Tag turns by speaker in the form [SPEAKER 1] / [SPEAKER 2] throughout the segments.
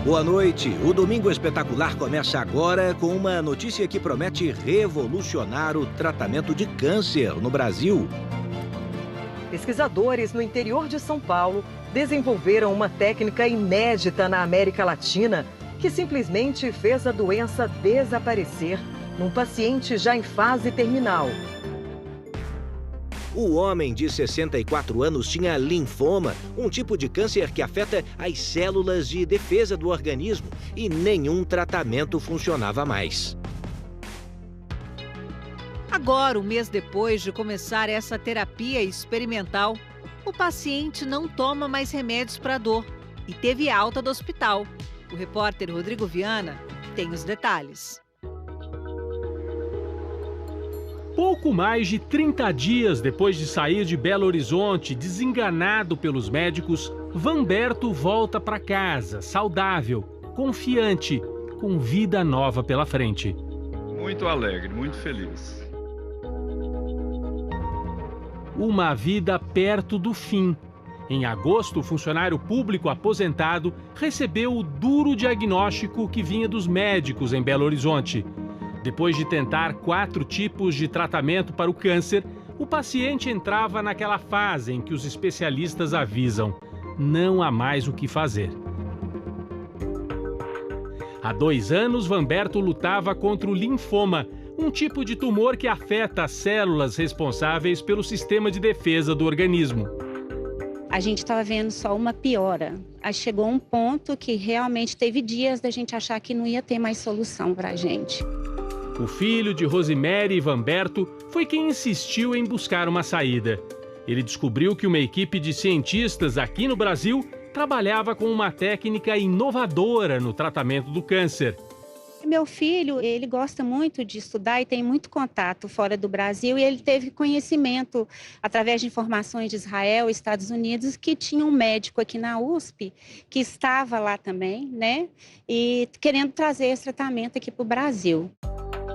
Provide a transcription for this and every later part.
[SPEAKER 1] Boa noite. O Domingo Espetacular começa agora com uma notícia que promete revolucionar o tratamento de câncer no Brasil.
[SPEAKER 2] Pesquisadores no interior de São Paulo desenvolveram uma técnica inédita na América Latina que simplesmente fez a doença desaparecer num paciente já em fase terminal.
[SPEAKER 1] O homem de 64 anos tinha linfoma, um tipo de câncer que afeta as células de defesa do organismo, e nenhum tratamento funcionava mais.
[SPEAKER 3] Agora, um mês depois de começar essa terapia experimental, o paciente não toma mais remédios para dor e teve alta do hospital. O repórter Rodrigo Viana tem os detalhes.
[SPEAKER 4] Pouco mais de 30 dias depois de sair de Belo Horizonte, desenganado pelos médicos, Vanberto volta para casa, saudável, confiante, com vida nova pela frente.
[SPEAKER 5] Muito alegre, muito feliz.
[SPEAKER 4] Uma vida perto do fim. Em agosto, o funcionário público aposentado recebeu o duro diagnóstico que vinha dos médicos em Belo Horizonte. Depois de tentar 4 tipos de tratamento para o câncer, o paciente entrava naquela fase em que os especialistas avisam: não há mais o que fazer. Há 2 anos, Vanberto lutava contra o linfoma, um tipo de tumor que afeta as células responsáveis pelo sistema de defesa do organismo.
[SPEAKER 6] A gente estava vendo só uma piora. Aí chegou um ponto que realmente teve dias da gente achar que não ia ter mais solução para a gente.
[SPEAKER 4] O filho de Rosemary, Vanberto, foi quem insistiu em buscar uma saída. Ele descobriu que uma equipe de cientistas aqui no Brasil trabalhava com uma técnica inovadora no tratamento do câncer.
[SPEAKER 6] Meu filho, ele gosta muito de estudar e tem muito contato fora do Brasil, e ele teve conhecimento através de informações de Israel e Estados Unidos que tinha um médico aqui na USP que estava lá também, né? E querendo trazer esse tratamento aqui para o Brasil.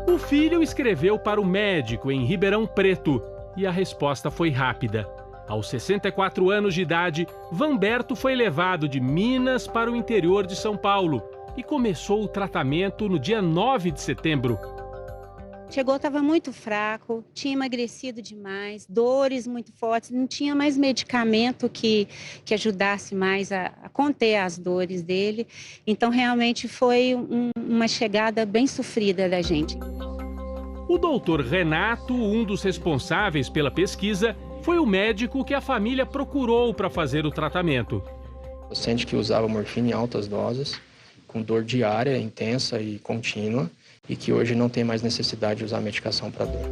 [SPEAKER 4] O filho escreveu para o médico em Ribeirão Preto e a resposta foi rápida. Aos 64 anos de idade, Vanberto foi levado de Minas para o interior de São Paulo e começou o tratamento no dia 9 de setembro.
[SPEAKER 6] Chegou, estava muito fraco, tinha emagrecido demais, dores muito fortes, não tinha mais medicamento que ajudasse mais a conter as dores dele. Então, realmente foi uma chegada bem sofrida da gente.
[SPEAKER 4] O doutor Renato, um dos responsáveis pela pesquisa, foi o médico que a família procurou para fazer o tratamento.
[SPEAKER 7] O paciente que usava morfina em altas doses, com dor diária, intensa e contínua, e que hoje não tem mais necessidade de usar medicação para dor.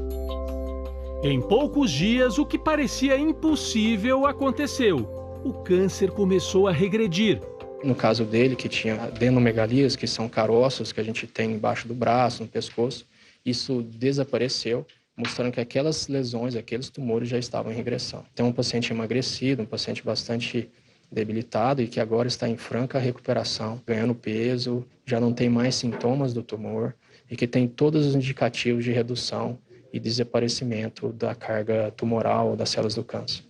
[SPEAKER 4] Em poucos dias, o que parecia impossível aconteceu. O câncer começou a regredir.
[SPEAKER 7] No caso dele, que tinha adenomegalias, que são caroços que a gente tem embaixo do braço, no pescoço, isso desapareceu, mostrando que aquelas lesões, aqueles tumores já estavam em regressão. Então, um paciente emagrecido, um paciente bastante debilitado e que agora está em franca recuperação, ganhando peso, já não tem mais sintomas do tumor e que tem todos os indicativos de redução e desaparecimento da carga tumoral das células do câncer.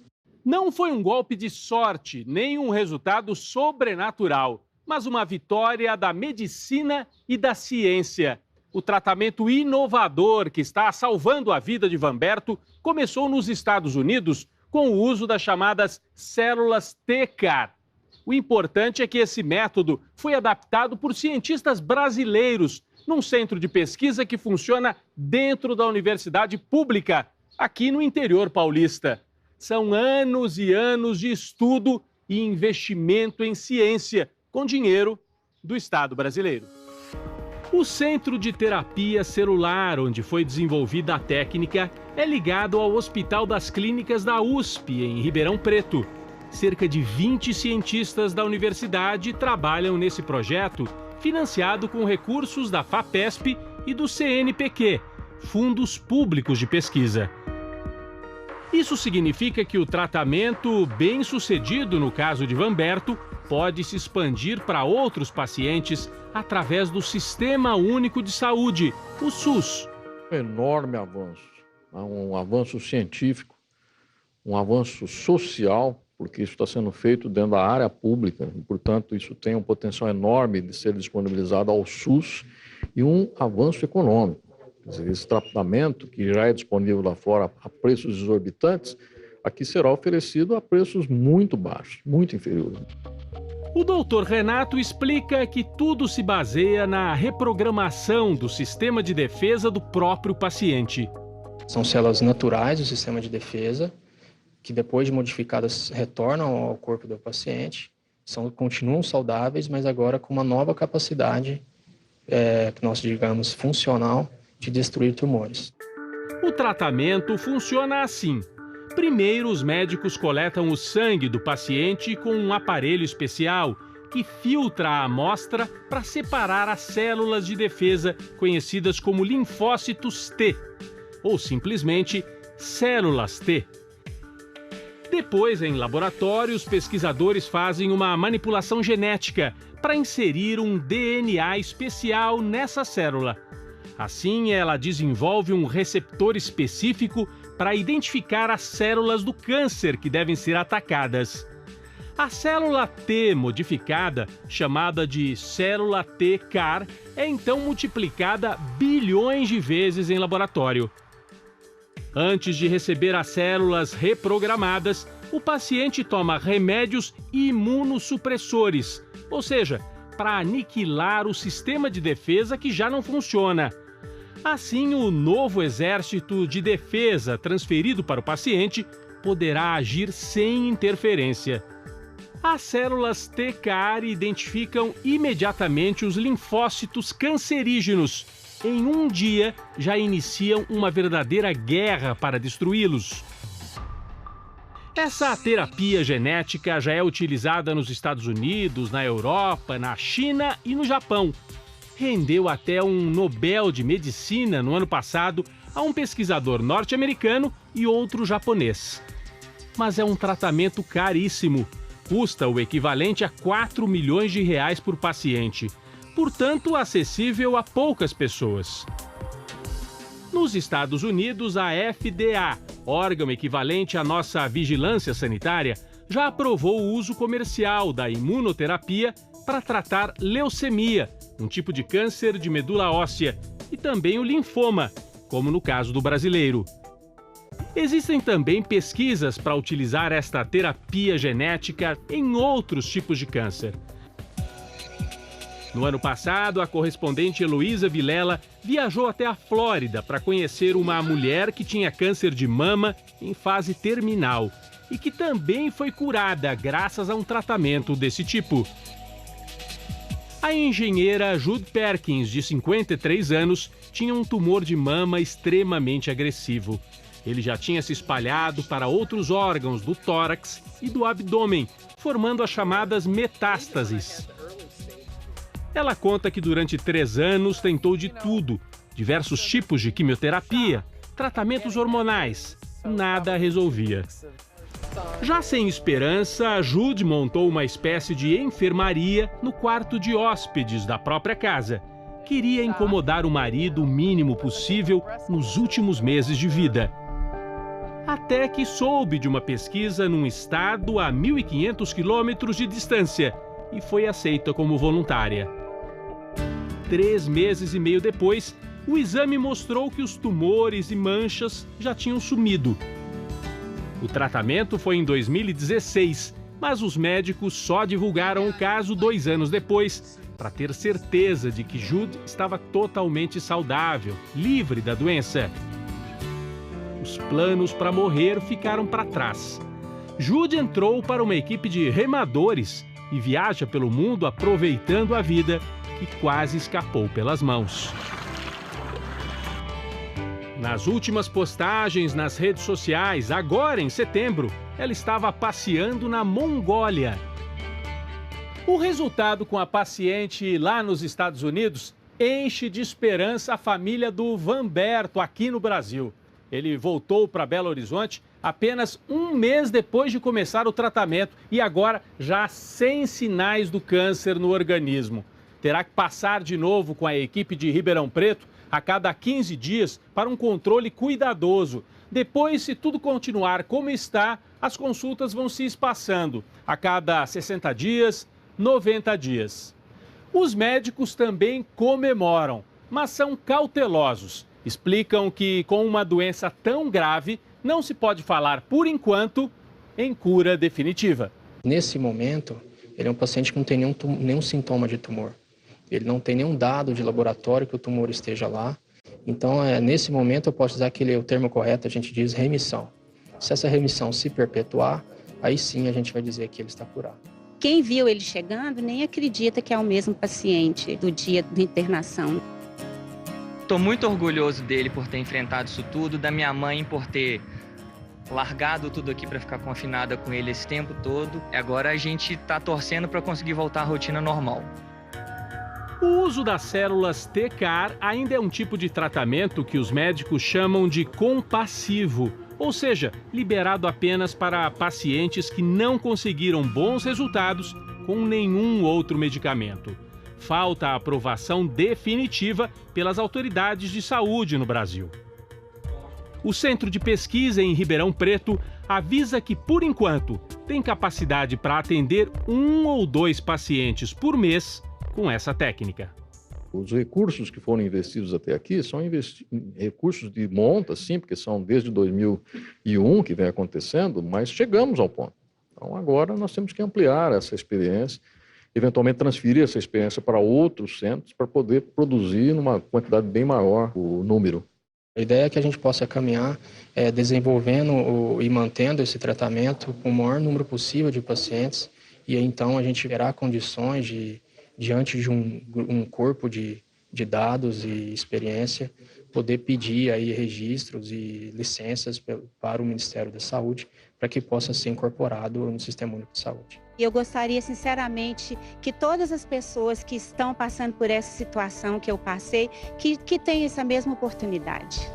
[SPEAKER 4] Não foi um golpe de sorte, nem um resultado sobrenatural, mas uma vitória da medicina e da ciência. O tratamento inovador que está salvando a vida de Vanberto começou nos Estados Unidos com o uso das chamadas células T-CAR. O importante é que esse método foi adaptado por cientistas brasileiros num centro de pesquisa que funciona dentro da universidade pública, aqui no interior paulista. São anos e anos de estudo e investimento em ciência, com dinheiro do Estado brasileiro. O Centro de Terapia Celular, onde foi desenvolvida a técnica, é ligado ao Hospital das Clínicas da USP, em Ribeirão Preto. Cerca de 20 cientistas da universidade trabalham nesse projeto, financiado com recursos da FAPESP e do CNPq, Fundos Públicos de Pesquisa. Isso significa que o tratamento bem-sucedido no caso de Vanberto pode se expandir para outros pacientes através do Sistema Único de Saúde, o SUS.
[SPEAKER 8] Um enorme avanço, um avanço científico, um avanço social porque isso está sendo feito dentro da área pública, e, portanto, isso tem um potencial enorme de ser disponibilizado ao SUS e um avanço econômico. Quer dizer, esse tratamento, que já é disponível lá fora a preços exorbitantes, aqui será oferecido a preços muito baixos, muito inferiores.
[SPEAKER 4] O doutor Renato explica que tudo se baseia na reprogramação do sistema de defesa do próprio paciente.
[SPEAKER 7] São células naturais do sistema de defesa, que depois de modificadas retornam ao corpo do paciente, continuam saudáveis, mas agora com uma nova capacidade, que nós digamos, funcional, de destruir tumores.
[SPEAKER 4] O tratamento funciona assim. Primeiro, os médicos coletam o sangue do paciente com um aparelho especial que filtra a amostra para separar as células de defesa conhecidas como linfócitos T, ou simplesmente células T. Depois, em laboratório, os pesquisadores fazem uma manipulação genética para inserir um DNA especial nessa célula. Assim, ela desenvolve um receptor específico para identificar as células do câncer que devem ser atacadas. A célula T modificada, chamada de célula T-CAR, é então multiplicada bilhões de vezes em laboratório. Antes de receber as células reprogramadas, o paciente toma remédios imunossupressores, ou seja, para aniquilar o sistema de defesa que já não funciona. Assim, o novo exército de defesa transferido para o paciente poderá agir sem interferência. As células T-CAR identificam imediatamente os linfócitos cancerígenos. Em um dia, já iniciam uma verdadeira guerra para destruí-los. Essa terapia genética já é utilizada nos Estados Unidos, na Europa, na China e no Japão. Rendeu até um Nobel de Medicina no ano passado a um pesquisador norte-americano e outro japonês. Mas é um tratamento caríssimo. Custa o equivalente a 4 milhões de reais por paciente. Portanto, acessível a poucas pessoas. Nos Estados Unidos, a FDA, órgão equivalente à nossa vigilância sanitária, já aprovou o uso comercial da imunoterapia para tratar leucemia, um tipo de câncer de medula óssea, e também o linfoma, como no caso do brasileiro. Existem também pesquisas para utilizar esta terapia genética em outros tipos de câncer. No ano passado, a correspondente Heloísa Vilela viajou até a Flórida para conhecer uma mulher que tinha câncer de mama em fase terminal e que também foi curada graças a um tratamento desse tipo. A engenheira Jude Perkins, de 53 anos, tinha um tumor de mama extremamente agressivo. Ele já tinha se espalhado para outros órgãos do tórax e do abdômen, formando as chamadas metástases. Ela conta que durante 3 anos tentou de tudo, diversos tipos de quimioterapia, tratamentos hormonais, nada resolvia. Já sem esperança, Jude montou uma espécie de enfermaria no quarto de hóspedes da própria casa. Queria incomodar o marido o mínimo possível nos últimos meses de vida. Até que soube de uma pesquisa num estado a 1.500 quilômetros de distância e foi aceita como voluntária. 3 meses e meio depois, o exame mostrou que os tumores e manchas já tinham sumido. O tratamento foi em 2016, mas os médicos só divulgaram o caso 2 anos depois, para ter certeza de que Jude estava totalmente saudável, livre da doença. Os planos para morrer ficaram para trás. Jude entrou para uma equipe de remadores e viaja pelo mundo aproveitando a vida que quase escapou pelas mãos. Nas últimas postagens nas redes sociais, agora em setembro, ela estava passeando na Mongólia. O resultado com a paciente lá nos Estados Unidos enche de esperança a família do Vanberto aqui no Brasil. Ele voltou para Belo Horizonte apenas 1 mês depois de começar o tratamento e agora já sem sinais do câncer no organismo. Terá que passar de novo com a equipe de Ribeirão Preto a cada 15 dias para um controle cuidadoso. Depois, se tudo continuar como está, As consultas vão se espaçando a cada 60 dias, 90 dias. Os médicos também comemoram, mas são cautelosos. Explicam que com uma doença tão grave, não se pode falar, por enquanto, em cura definitiva.
[SPEAKER 7] Nesse momento, ele é um paciente que não tem nenhum sintoma de tumor. Ele não tem nenhum dado de laboratório que o tumor esteja lá. Então, nesse momento, eu posso dizer que o termo correto, a gente diz remissão. Se essa remissão se perpetuar, aí sim a gente vai dizer que ele está curado.
[SPEAKER 6] Quem viu ele chegando nem acredita que é o mesmo paciente do dia da internação.
[SPEAKER 9] Estou muito orgulhoso dele por ter enfrentado isso tudo, da minha mãe por ter largado tudo aqui para ficar confinada com ele esse tempo todo. Agora a gente está torcendo para conseguir voltar à rotina normal.
[SPEAKER 4] O uso das células T-CAR ainda é um tipo de tratamento que os médicos chamam de compassivo, ou seja, liberado apenas para pacientes que não conseguiram bons resultados com nenhum outro medicamento. Falta a aprovação definitiva pelas autoridades de saúde no Brasil. O Centro de Pesquisa em Ribeirão Preto avisa que, por enquanto, tem capacidade para atender 1 ou 2 pacientes por mês com essa técnica.
[SPEAKER 8] Os recursos que foram investidos até aqui são recursos de monta, sim, porque são desde 2001 que vem acontecendo, mas chegamos ao ponto. Então agora nós temos que ampliar essa experiência, eventualmente transferir essa experiência para outros centros para poder produzir numa quantidade bem maior o número.
[SPEAKER 7] A ideia é que a gente possa caminhar desenvolvendo e mantendo esse tratamento com o maior número possível de pacientes e então a gente terá condições de, diante de um corpo de dados e experiência, poder pedir aí registros e licenças para o Ministério da Saúde para que possa ser incorporado no Sistema Único de Saúde.
[SPEAKER 6] Eu gostaria, sinceramente, que todas as pessoas que estão passando por essa situação que eu passei, que tenham essa mesma oportunidade.